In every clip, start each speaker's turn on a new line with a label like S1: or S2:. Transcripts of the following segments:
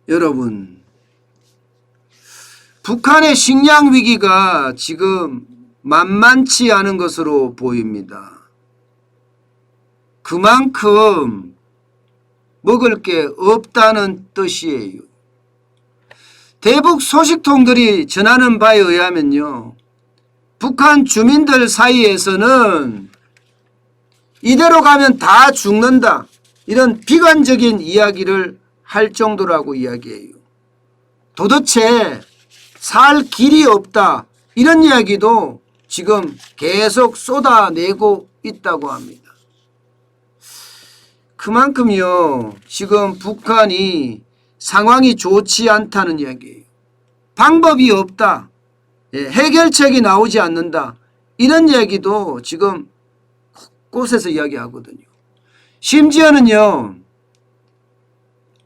S1: 여러분, 북한의 식량 위기가 지금 만만치 않은 것으로 보입니다. 그만큼 먹을 게 없다는 뜻이에요. 대북 소식통들이 전하는 바에 의하면요, 북한 주민들 사이에서는 이대로 가면 다 죽는다, 이런 비관적인 이야기를 할 정도라고 이야기해요. 도대체 살 길이 없다, 이런 이야기도 지금 계속 쏟아내고 있다고 합니다. 그만큼요, 지금 북한이 상황이 좋지 않다는 이야기예요. 방법이 없다, 해결책이 나오지 않는다, 이런 이야기도 지금 곳곳에서 이야기하거든요. 심지어는요,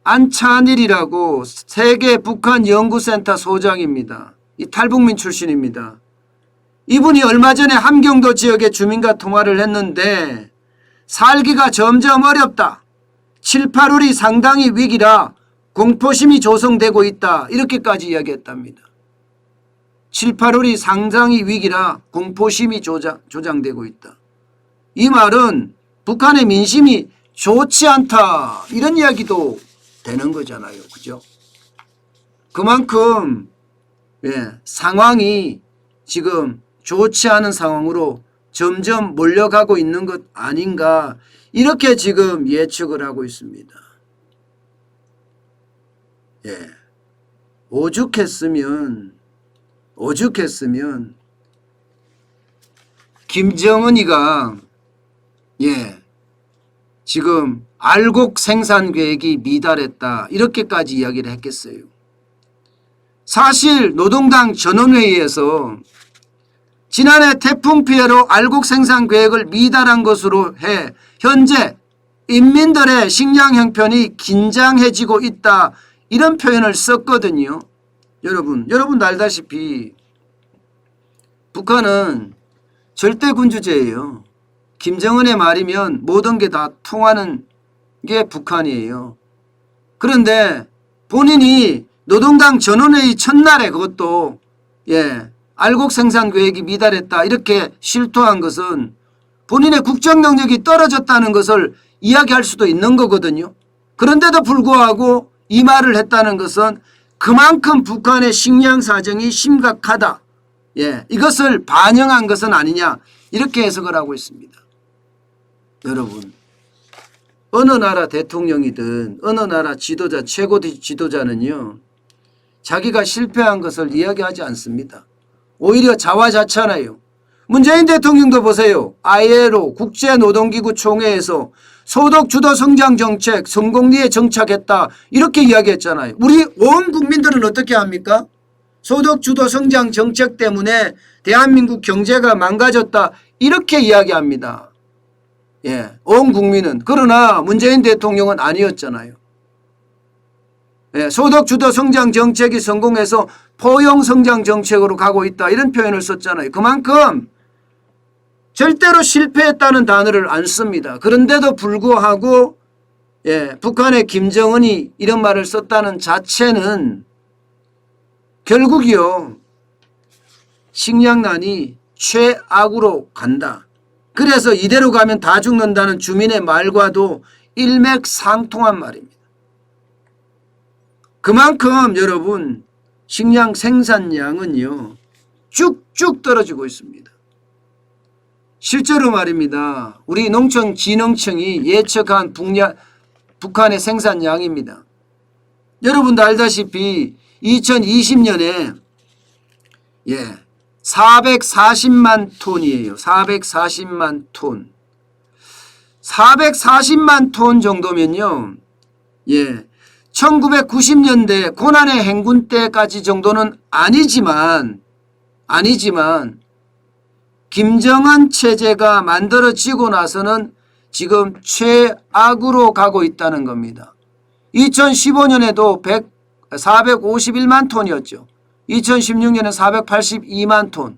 S1: 안찬일이라고 세계 북한 연구센터 소장입니다. 이 탈북민 출신입니다. 이분이 얼마 전에 함경도 지역의 주민과 통화를 했는데 살기가 점점 어렵다, 7, 8월이 상당히 위기라 공포심이 조성되고 있다, 이렇게까지 이야기했답니다. 7, 8월이 상당히 위기라 공포심이 조장되고 있다. 이 말은 북한의 민심이 좋지 않다, 이런 이야기도 되는 거잖아요. 그죠? 그만큼 상황이 지금 좋지 않은 상황으로 점점 몰려가고 있는 것 아닌가, 이렇게 지금 예측을 하고 있습니다. 오죽했으면 김정은이가 지금 알곡 생산 계획이 미달했다, 이렇게까지 이야기를 했겠어요. 사실 노동당 전원회의에서 지난해 태풍 피해로 알곡 생산 계획을 미달한 것으로 해 현재 인민들의 식량 형편이 긴장해지고 있다, 이런 표현을 썼거든요. 여러분 알다시피 북한은 절대군주제예요. 김정은의 말이면 모든 게 다 통하는 게 북한이에요. 그런데 본인이 노동당 전원회의 첫날에 그것도 알곡 생산 계획이 미달했다, 이렇게 실토한 것은 본인의 국정 능력이 떨어졌다는 것을 이야기할 수도 있는 거거든요. 그런데도 불구하고 이 말을 했다는 것은 그만큼 북한의 식량 사정이 심각하다, 이것을 반영한 것은 아니냐, 이렇게 해석을 하고 있습니다. 여러분, 어느 나라 대통령이든 어느 나라 지도자, 최고 지도자는요, 자기가 실패한 것을 이야기하지 않습니다. 오히려 자화자찬해요. 문재인 대통령도 보세요. ILO 국제노동기구 총회에서 소득주도 성장정책 성공리에 정착했다, 이렇게 이야기했잖아요. 우리 온 국민들은 어떻게 합니까? 소득주도 성장정책 때문에 대한민국 경제가 망가졌다, 이렇게 이야기합니다. 온 국민은. 그러나 문재인 대통령은 아니었잖아요. 소득주도 성장정책이 성공해서 포용성장정책으로 가고 있다, 이런 표현을 썼잖아요. 그만큼 절대로 실패했다는 단어를 안 씁니다. 그런데도 불구하고 북한의 김정은이 이런 말을 썼다는 자체는 결국이요, 식량난이 최악으로 간다, 그래서 이대로 가면 다 죽는다는 주민의 말과도 일맥상통한 말입니다. 그만큼 여러분, 식량 생산량은요 쭉쭉 떨어지고 있습니다. 실제로 말입니다, 우리 농촌진흥청이 예측한 북한의 생산량입니다. 여러분도 알다시피 2020년에 440만 톤이에요. 440만 톤. 440만 톤 정도면요, 1990년대 고난의 행군 때까지 정도는 아니지만 김정은 체제가 만들어지고 나서는 지금 최악으로 가고 있다는 겁니다. 2015년에도 451만 톤이었죠. 2016년에 482만 톤.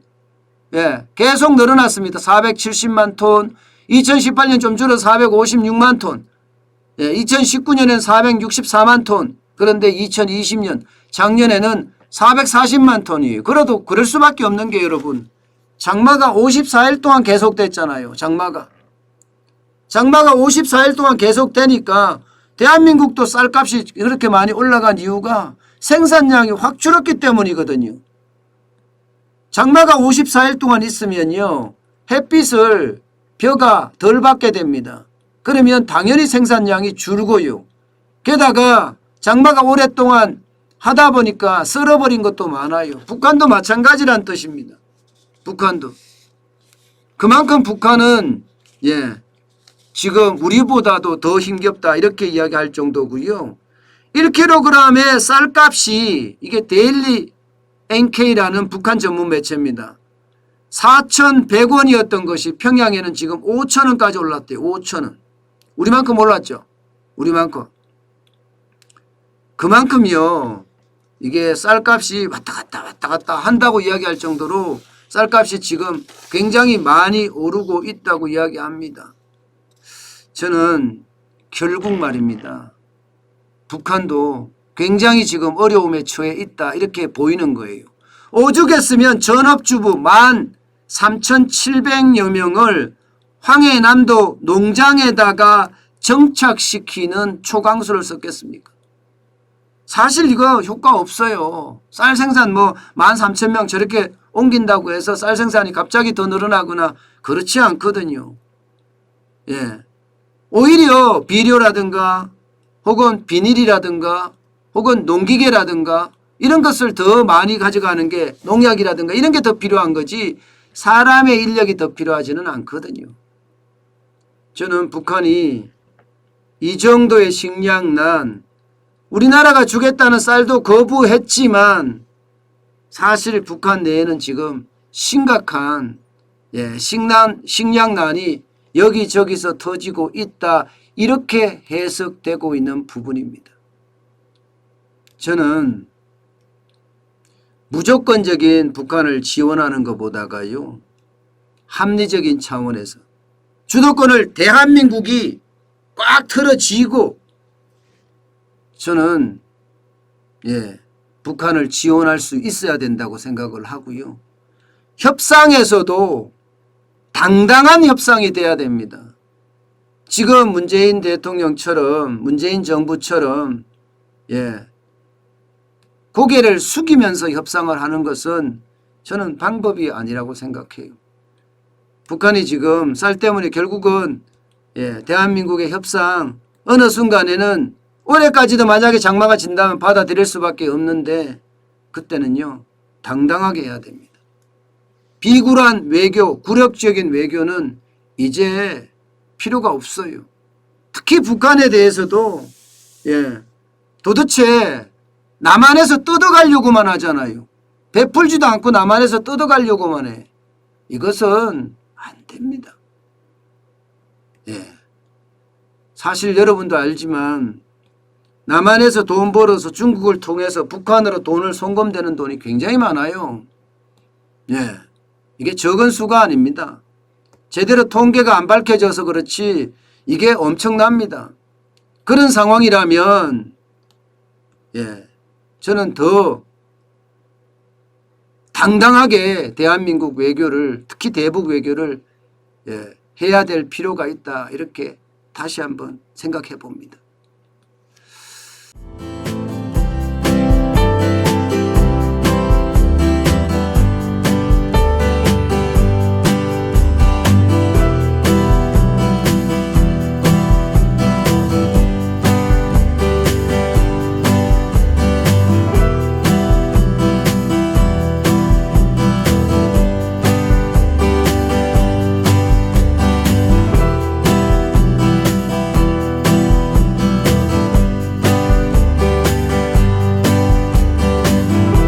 S1: 계속 늘어났습니다. 470만 톤. 2018년 좀 줄어서 456만 톤. 2019년에는 464만 톤. 그런데 2020년 작년에는 440만 톤이에요. 그래도 그럴 수밖에 없는 게 여러분, 장마가 54일 동안 계속됐잖아요. 장마가 54일 동안 계속되니까 대한민국도 쌀값이 그렇게 많이 올라간 이유가 생산량이 확 줄었기 때문이거든요. 장마가 54일 동안 있으면요, 햇빛을 벼가 덜 받게 됩니다. 그러면 당연히 생산량이 줄고요. 게다가 장마가 오랫동안 하다 보니까 썰어버린 것도 많아요. 북한도 마찬가지란 뜻입니다. 북한도. 그만큼 북한은 지금 우리보다도 더 힘겹다 이렇게 이야기할 정도고요. 1kg의 쌀값이, 이게 데일리 NK라는 북한 전문 매체입니다. 4,100원이었던 것이 평양에는 지금 5,000원까지 올랐대요. 5,000원. 우리만큼 올랐죠. 우리만큼. 그만큼요, 이게 쌀값이 왔다 갔다 한다고 이야기할 정도로 쌀값이 지금 굉장히 많이 오르고 있다고 이야기합니다. 저는 결국 말입니다, 북한도 굉장히 지금 어려움에 처해 있다 이렇게 보이는 거예요. 오죽했으면 전업주부 13,700여 명을 황해남도 농장에다가 정착시키는 초강수를 썼겠습니까? 사실 이거 효과 없어요. 쌀 생산 13,000명 저렇게 옮긴다고 해서 쌀 생산이 갑자기 더 늘어나거나 그렇지 않거든요. 오히려 비료라든가 혹은 비닐이라든가 혹은 농기계라든가 이런 것을 더 많이 가져가는 게, 농약이라든가 이런 게 더 필요한 거지 사람의 인력이 더 필요하지는 않거든요. 저는 북한이 이 정도의 식량난, 우리나라가 주겠다는 쌀도 거부했지만 사실 북한 내에는 지금 심각한 식량난이 여기저기서 터지고 있다 이렇게 해석되고 있는 부분입니다. 저는 무조건적인 북한을 지원하는 것보다가요, 합리적인 차원에서 주도권을 대한민국이 꽉 틀어쥐고 저는 북한을 지원할 수 있어야 된다고 생각을 하고요. 협상에서도 당당한 협상이 돼야 됩니다. 지금 문재인 대통령처럼, 문재인 정부처럼 고개를 숙이면서 협상을 하는 것은 저는 방법이 아니라고 생각해요. 북한이 지금 쌀 때문에 결국은 대한민국의 협상 어느 순간에는 올해까지도 만약에 장마가 진다면 받아들일 수밖에 없는데 그때는요, 당당하게 해야 됩니다. 비굴한 외교, 굴욕적인 외교는 이제 필요가 없어요. 특히 북한에 대해서도 도대체 남한에서 뜯어가려고만 하잖아요. 베풀지도 않고 남한에서 뜯어가려고만 해. 이것은 안 됩니다. 사실 여러분도 알지만 남한에서 돈 벌어서 중국을 통해서 북한으로 돈을 송금되는 돈이 굉장히 많아요. 이게 적은 수가 아닙니다. 제대로 통계가 안 밝혀져서 그렇지 이게 엄청납니다. 그런 상황이라면 저는 더 당당하게 대한민국 외교를, 특히 대북 외교를 해야 될 필요가 있다 이렇게 다시 한번 생각해 봅니다.